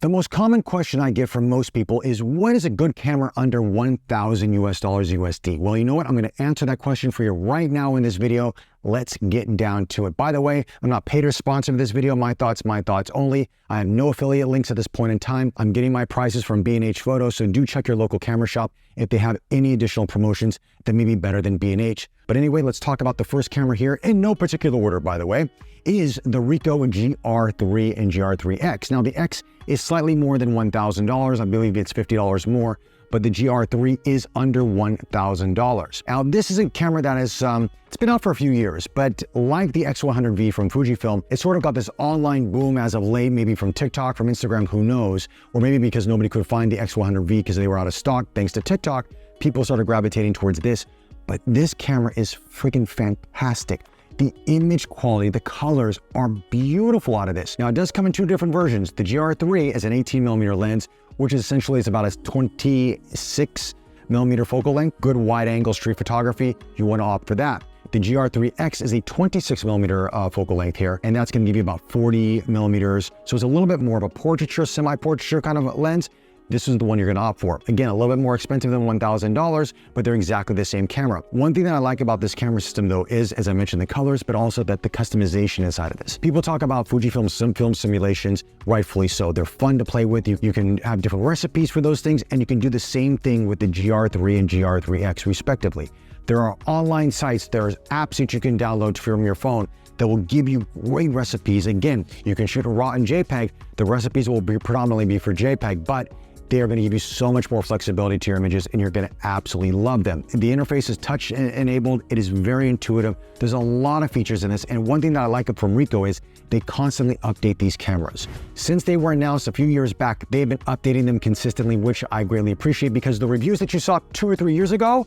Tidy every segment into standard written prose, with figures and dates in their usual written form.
The most common question I get from most people is, what is a good camera under 1,000 US dollars USD? Well, you know what? I'm going to answer that question for you right now in this video. Let's get down to it. By the way, I'm not paid or sponsored for this video. My thoughts only. I have no affiliate links at this point in time. I'm getting my prices from B&H Photo, so do check your local camera shop if they have any additional promotions that may be better than B&H. But anyway, let's talk about the first camera here, in no particular order, by the way, is the Ricoh GR3 and GR3X. Now, the X is slightly more than $1,000. I believe it's $50 more, but the GR3 is under $1,000. Now, this is a camera that has, it's been out for a few years, but like the X100V from Fujifilm, it sort of got this online boom as of late, maybe from TikTok, from Instagram, who knows, or maybe because nobody could find the X100V because they were out of stock. Thanks to TikTok, people started gravitating towards this, but this camera is freaking fantastic. The image quality, the colors are beautiful out of this. Now, it does come in two different versions. The GR3 is an 18mm lens, which essentially is about a 26mm focal length. Good wide angle street photography, you want to opt for that. The GR3X is a 26mm focal length here, and that's going to give you about 40mm. So it's a little bit more of a portraiture, semi-portraiture kind of lens. This is the one you're going to opt for. Again, a little bit more expensive than $1,000, but they're exactly the same camera. One thing that I like about this camera system, though, is, as I mentioned, the colors, but also that the customization inside of this. People talk about Fujifilm film simulations, rightfully so. They're fun to play with. You can have different recipes for those things, and you can do the same thing with the GR3 and GR3X, respectively. There are online sites, there's apps that you can download from your phone that will give you great recipes. Again, you can shoot a RAW and JPEG. The recipes will predominantly be for JPEG, but they are going to give you so much more flexibility to your images, and you're going to absolutely love them. The interface is touch enabled. It is very intuitive. There's a lot of features in this, and one thing that I like from Ricoh is they constantly update these cameras. Since they were announced a few years back, they've been updating them consistently, which I greatly appreciate, because the reviews that you saw 2 or 3 years ago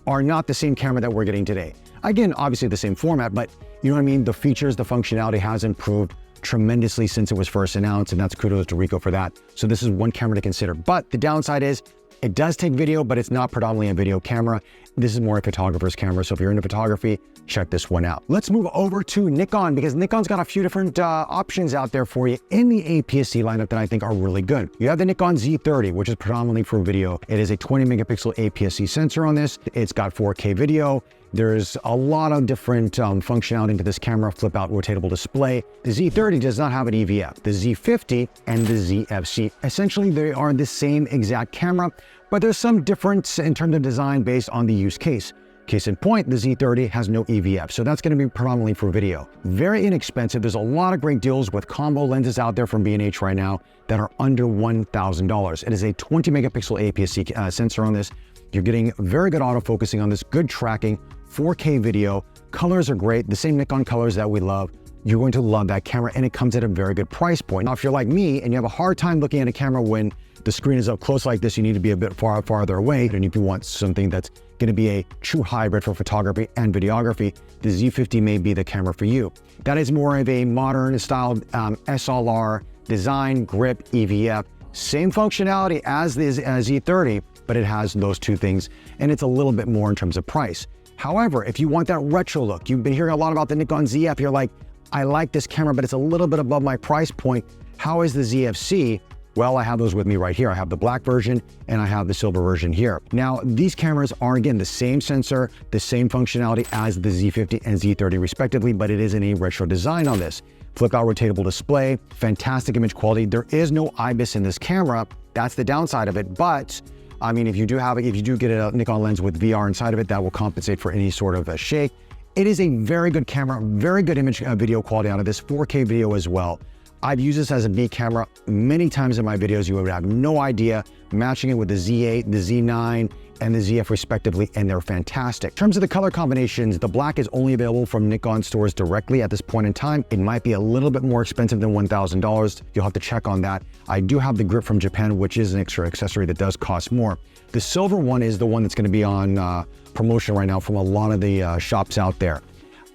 are not the same camera that we're getting today. Again, obviously the same format, but you know what I mean? The features, the functionality has improved tremendously since it was first announced, and that's kudos to Ricoh for that. So this is one camera to consider. But the downside is it does take video, but it's not predominantly a video camera. This is more a photographer's camera. So if you're into photography, check this one out. Let's move over to Nikon, because Nikon's got a few different options out there for you in the APS-C lineup that I think are really good. You have the Nikon Z30, which is predominantly for video. It is a 20 megapixel APS-C sensor on this. It's got 4K video. There's a lot of different functionality to this camera, flip out rotatable display. The Z30 does not have an EVF. The Z50 and the ZFC, essentially they are the same exact camera, but there's some difference in terms of design based on the use case. Case in point, the Z30 has no EVF, so that's going to be predominantly for video. Very inexpensive. There's a lot of great deals with combo lenses out there from B&H right now that are under $1,000. It is a 20 megapixel APS-C sensor on this. You're getting very good autofocusing on this, good tracking, 4K video, colors are great, the same Nikon colors that we love. You're going to love that camera, and it comes at a very good price point. Now, if you're like me and you have a hard time looking at a camera when the screen is up close like this, you need to be a bit farther away. And if you want something that's going to be a true hybrid for photography and videography, the Z50 may be the camera for you. That is more of a modern style SLR design, grip, EVF, same functionality as the Z30, but it has those two things, and it's a little bit more in terms of price. However, if you want that retro look, you've been hearing a lot about the Nikon ZF, you're like, I like this camera, but it's a little bit above my price point. How is the ZFC? Well, I have those with me right here. I have the black version and I have the silver version here. Now, these cameras are, again, the same sensor, the same functionality as the Z50 and Z30 respectively, but it is in a retro design on this. Flip out rotatable display, fantastic image quality. There is no IBIS in this camera. That's the downside of it, but I mean, if you do get a Nikon lens with VR inside of it, that will compensate for any sort of a shake. It is a very good camera, very good image video quality out of this, 4K video as well. I've used this as a B camera many times in my videos. You would have no idea, matching it with the Z8, the Z9, and the ZF respectively, and they're fantastic. In terms of the color combinations, the black is only available from Nikon stores directly at this point in time. It might be a little bit more expensive than $1,000. You'll have to check on that. I do have the grip from Japan, which is an extra accessory that does cost more. The silver one is the one that's going to be on promotion right now from a lot of the shops out there.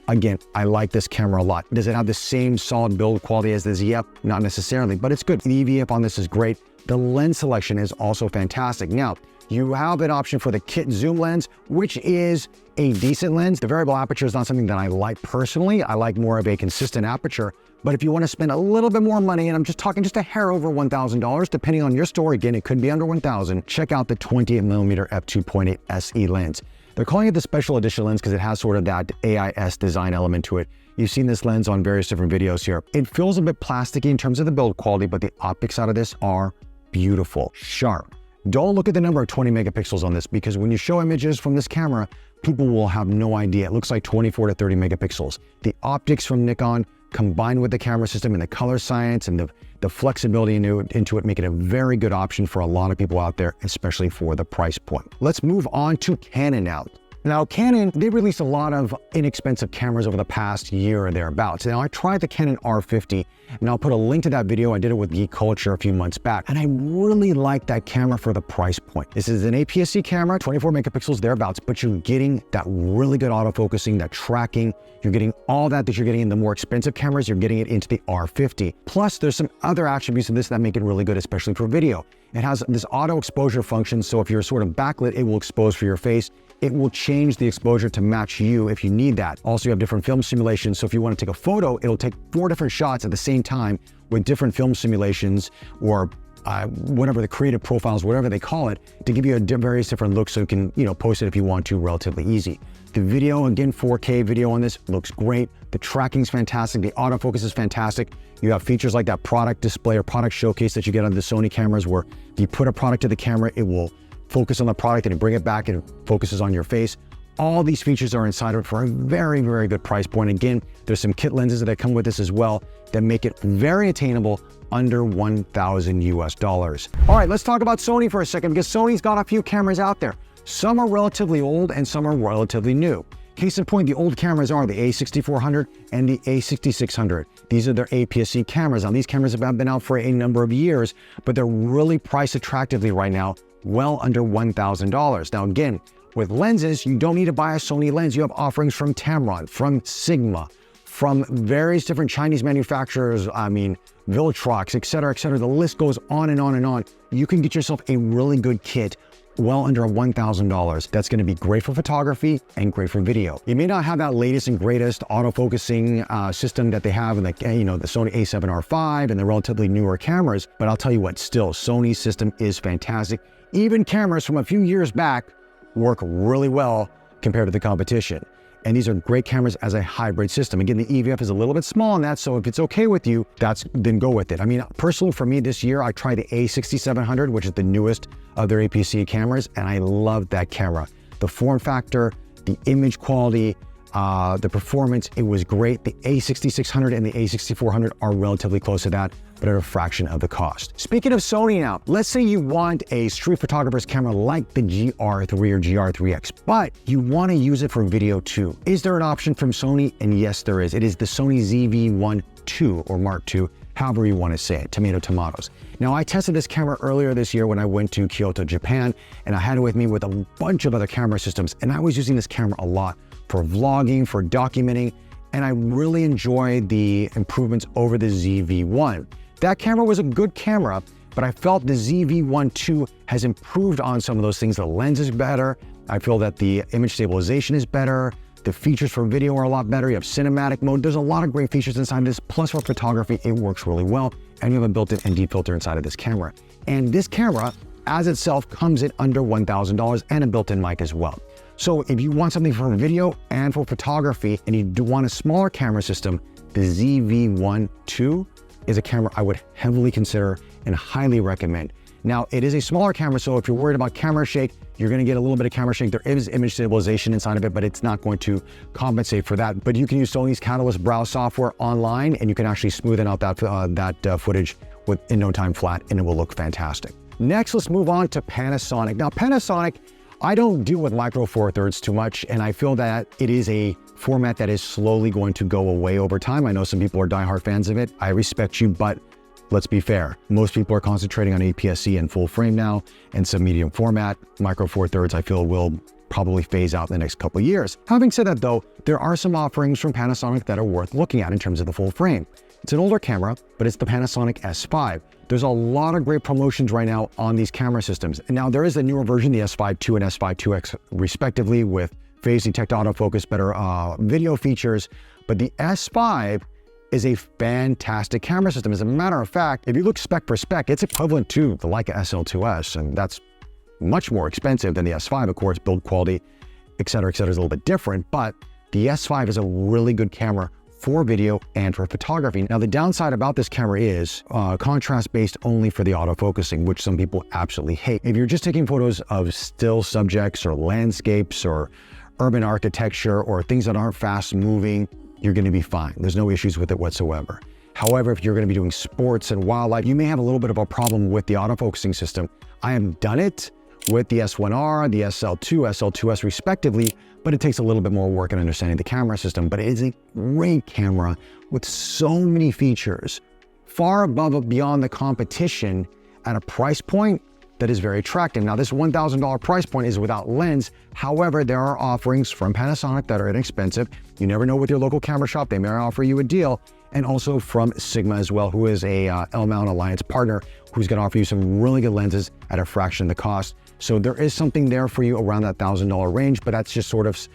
Again, I like this camera a lot. Does it have the same solid build quality as the ZF? Not necessarily, but it's good. The EVF on this is great. The lens selection is also fantastic. Now, you have an option for the kit zoom lens, which is a decent lens. The variable aperture is not something that I like personally. I like more of a consistent aperture, But if you want to spend a little bit more money, and I'm just talking just a hair over $1,000, depending on your store, again, it could be under $1,000, check out the 28mm f2.8 SE lens. They're calling it the special edition lens because it has sort of that AIS design element to it. You've seen this lens on various different videos here. It feels a bit plasticky in terms of the build quality, but the optics out of this are beautiful, sharp. Don't look at the number of 20 megapixels on this, because when you show images from this camera, people will have no idea. It looks like 24 to 30 megapixels. The optics from Nikon combined with the camera system and the color science and the flexibility into it make it a very good option for a lot of people out there, especially for the price point. Let's move on to Canon now. Now, Canon, they released a lot of inexpensive cameras over the past year or thereabouts. Now, I tried the Canon R50, and I'll put a link to that video. I did it with Geek Culture a few months back, and I really like that camera for the price point. This is an APS-C camera, 24 megapixels thereabouts, but you're getting that really good autofocusing, that tracking. You're getting all that you're getting in the more expensive cameras. You're getting it into the R50. Plus, there's some other attributes of this that make it really good, especially for video. It has this auto exposure function, so if you're sort of backlit, it will expose for your face. It will change the exposure to match you if you need that. Also, you have different film simulations, so if you want to take a photo, it'll take 4 different shots at the same time with different film simulations or whatever the creative profiles, whatever they call it, to give you a various different looks so you can, post it if you want to, relatively easy. The video, again, 4K video on this looks great. The tracking's fantastic. The autofocus is fantastic. You have features like that product display or product showcase that you get on the Sony cameras, where if you put a product to the camera, it will focus on the product and bring it back and it focuses on your face. All these features are inside of it for a very, very good price point. Again, there's some kit lenses that come with this as well that make it very attainable under $1,000 US. All right, let's talk about Sony for a second, because Sony's got a few cameras out there. Some are relatively old and some are relatively new. Case in point, the old cameras are the A6400 and the A6600. These are their APS-C cameras. Now, these cameras have been out for a number of years, but they're really priced attractively right now, well under $1,000. Now, again, with lenses, you don't need to buy a Sony lens. You have offerings from Tamron, from Sigma, from various different Chinese manufacturers, Viltrox, et cetera, et cetera. The list goes on and on and on. You can get yourself a really good kit well under $1,000. That's going to be great for photography and great for video. You may not have that latest and greatest autofocusing system that they have in the Sony a7R5 and the relatively newer cameras, but I'll tell you what, still, Sony's system is fantastic. Even cameras from a few years back work really well compared to the competition. And these are great cameras as a hybrid system. Again, the EVF is a little bit small on that, so if it's okay with you, then go with it. Personally for me this year, I tried the A6700, which is the newest of their APS-C cameras, and I loved that camera. The form factor, the image quality, the performance, it was great. The A6600 and the A6400 are relatively close to that, but at a fraction of the cost. Speaking of Sony now, let's say you want a street photographer's camera like the GR3 or GR3X, but you want to use it for video too. Is there an option from Sony? And yes, there is. It is the Sony ZV-1 II or Mark II, however you want to say it, tomatoes. Now, I tested this camera earlier this year when I went to Kyoto, Japan, and I had it with me with a bunch of other camera systems, and I was using this camera a lot for vlogging, for documenting, and I really enjoyed the improvements over the ZV-1. That camera was a good camera, but I felt the ZV-1 II has improved on some of those things. The lens is better. I feel that the image stabilization is better. The features for video are a lot better. You have cinematic mode. There's a lot of great features inside this. Plus for photography, it works really well. And you have a built-in ND filter inside of this camera. And this camera, as itself, comes in under $1,000 and a built-in mic as well. So if you want something for video and for photography, and you do want a smaller camera system, the ZV-1 II is a camera I would heavily consider and highly recommend. Now, it is a smaller camera, so if you're worried about camera shake, you're gonna get a little bit of camera shake. There is image stabilization inside of it, but it's not going to compensate for that. But you can use Sony's Catalyst Browse software online, and you can actually smoothen out that footage in no time flat, and it will look fantastic. Next, let's move on to Panasonic. Now, Panasonic, I don't deal with Micro Four Thirds too much, and I feel that it is a format that is slowly going to go away over time. I know some people are diehard fans of it. I respect you, but let's be fair. Most people are concentrating on APS-C and full frame now, and some medium format. Micro Four Thirds, I feel, will probably phase out in the next couple of years. Having said that though, there are some offerings from Panasonic that are worth looking at in terms of the full frame. It's an older camera, but it's the Panasonic S5. There's a lot of great promotions right now on these camera systems. And now there is a newer version, the S5 II and S5 IIX respectively, with phase detect autofocus, better video features. But the S5 is a fantastic camera system. As a matter of fact, if you look spec for spec, it's equivalent to the Leica SL2S, and that's much more expensive than the S5, of course. Build quality, et cetera, is a little bit different, but the S5 is a really good camera for video and for photography. Now, the downside about this camera is contrast based only for the autofocusing, which some people absolutely hate. If you're just taking photos of still subjects or landscapes or urban architecture or things that aren't fast moving, you're gonna be fine. There's no issues with it whatsoever. However, if you're gonna be doing sports and wildlife, you may have a little bit of a problem with the autofocusing system. I have done it with the S1R, the SL2, SL2S respectively, but it takes a little bit more work in understanding the camera system. But it is a great camera with so many features, far above and beyond the competition at a price point that is very attractive. Now, this $1,000 price point is without lens. However, there are offerings from Panasonic that are inexpensive. You never know with your local camera shop, they may offer you a deal. And also from Sigma as well, who is a L-Mount Alliance partner, who's gonna offer you some really good lenses at a fraction of the cost. So there is something there for you around that $1,000 range, but that's just sort of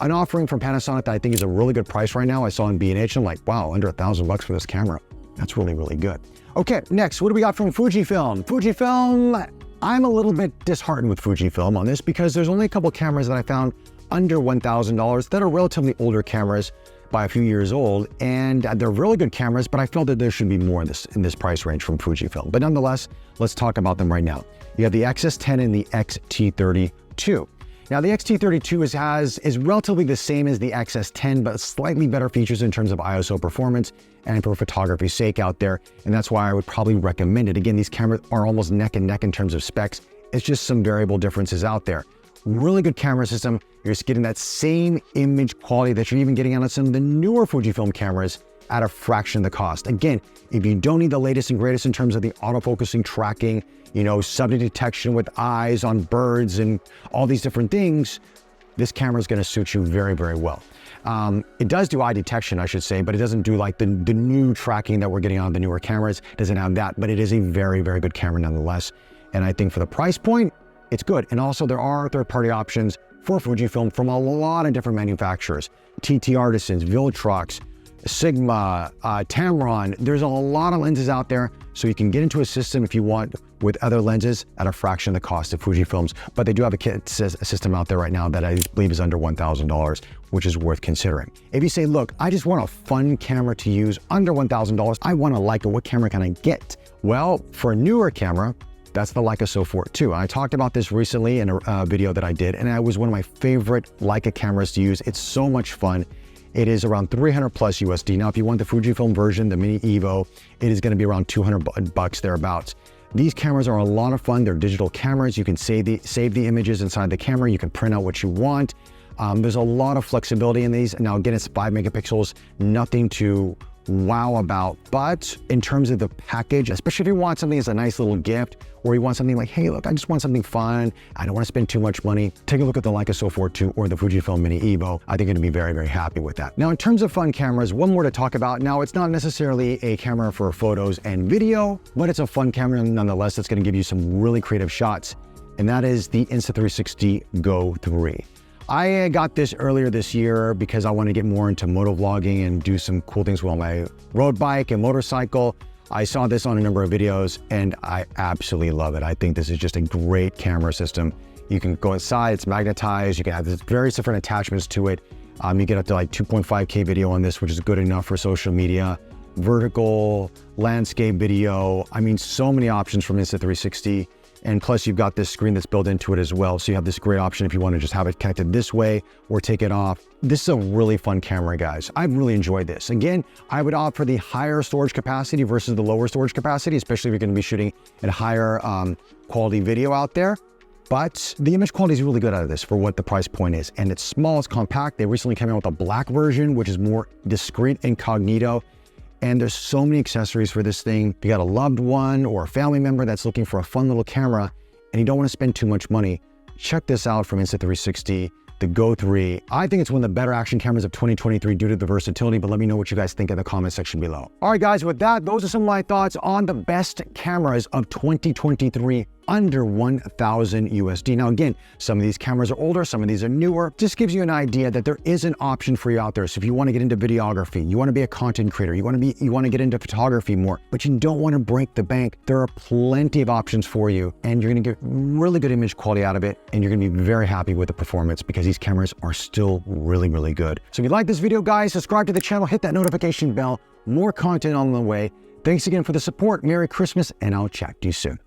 an offering from Panasonic that I think is a really good price right now. I saw in B&H, I'm like, wow, under $1,000 for this camera. That's really, really good. Okay, next, what do we got from Fujifilm? Fujifilm, I'm a little bit disheartened with Fujifilm on this because there's only a couple cameras that I found under $1,000 that are relatively older cameras by a few years old, and they're really good cameras, but I felt that there should be more in this price range from Fujifilm. But nonetheless, let's talk about them right now. You have the XS10 and the XT32. Now, the XT32 is relatively the same as the XS10, but slightly better features in terms of ISO performance and for photography's sake out there, and that's why I would probably recommend it. Again, these cameras are almost neck and neck in terms of specs. It's just some variable differences out there. Really good camera system. You're just getting that same image quality that you're even getting out of some of the newer Fujifilm cameras at a fraction of the cost. Again, if you don't need the latest and greatest in terms of the autofocusing, tracking, subject detection with eyes on birds and all these different things, this camera is going to suit you very, very well. It does do eye detection, I should say, but it doesn't do like the new tracking that we're getting on the newer cameras. It doesn't have that, but it is a very, very good camera nonetheless. And I think for the price point, it's good. And also there are third-party options for Fujifilm from a lot of different manufacturers. TT Artisans, Viltrox, Sigma, Tamron. There's a lot of lenses out there, so you can get into a system if you want with other lenses at a fraction of the cost of Fujifilm's. But they do have a system out there right now that I believe is under $1,000, which is worth considering. If you say, look, I just want a fun camera to use under $1,000, I want a Leica, what camera can I get? Well, for a newer camera, that's the Leica SO4 II. I talked about this recently in a video that I did, and it was one of my favorite Leica cameras to use. It's so much fun. It is around 300 plus USD. Now, if you want the Fujifilm version, the Mini Evo, it is gonna be around 200 bucks thereabouts. These cameras are a lot of fun. They're digital cameras. You can save the images inside the camera. You can print out what you want. There's a lot of flexibility in these. Now, again, it's 5 megapixels, nothing to wow about, but in terms of the package, especially if you want something as a nice little gift, or you want something like, hey, look, I just want something fun, I don't want to spend too much money, take a look at the Leica SO4 II or the Fujifilm Mini Evo. I think you're gonna be very, very happy with that. Now, in terms of fun cameras, one more to talk about. Now, it's not necessarily a camera for photos and video, but it's a fun camera nonetheless that's gonna give you some really creative shots, and that is the Insta360 Go 3. I got this earlier this year because I wanted to get more into motovlogging and do some cool things with my road bike and motorcycle. I saw this on a number of videos and I absolutely love it. I think this is just a great camera system. You can go inside, it's magnetized, you can have various different attachments to it. You get up to like 2.5K video on this, which is good enough for social media. Vertical, landscape video, I mean, so many options from Insta360. And plus you've got this screen that's built into it as well. So you have this great option if you want to just have it connected this way or take it off. This is a really fun camera, guys. I've really enjoyed this. Again, I would opt for the higher storage capacity versus the lower storage capacity, especially if you're going to be shooting at higher quality video out there. But the image quality is really good out of this for what the price point is. And it's small, it's compact. They recently came out with a black version, which is more discreet, incognito. And there's so many accessories for this thing. If you got a loved one or a family member that's looking for a fun little camera and you don't want to spend too much money, check this out from Insta360, the Go 3. I think it's one of the better action cameras of 2023 due to the versatility, but let me know what you guys think in the comment section below. All right, guys, with that, those are some of my thoughts on the best cameras of 2023 under 1,000 USD. Now again, some of these cameras are older, some of these are newer. Just gives you an idea that there is an option for you out there. So if you want to get into videography, you want to be a content creator, you want to get into photography more, but you don't want to break the bank, there are plenty of options for you, and you're going to get really good image quality out of it, and you're going to be very happy with the performance because these cameras are still really, really good. So if you like this video, guys, subscribe to the channel, hit that notification bell. More content on the way. Thanks again for the support. Merry Christmas, and I'll chat to you soon.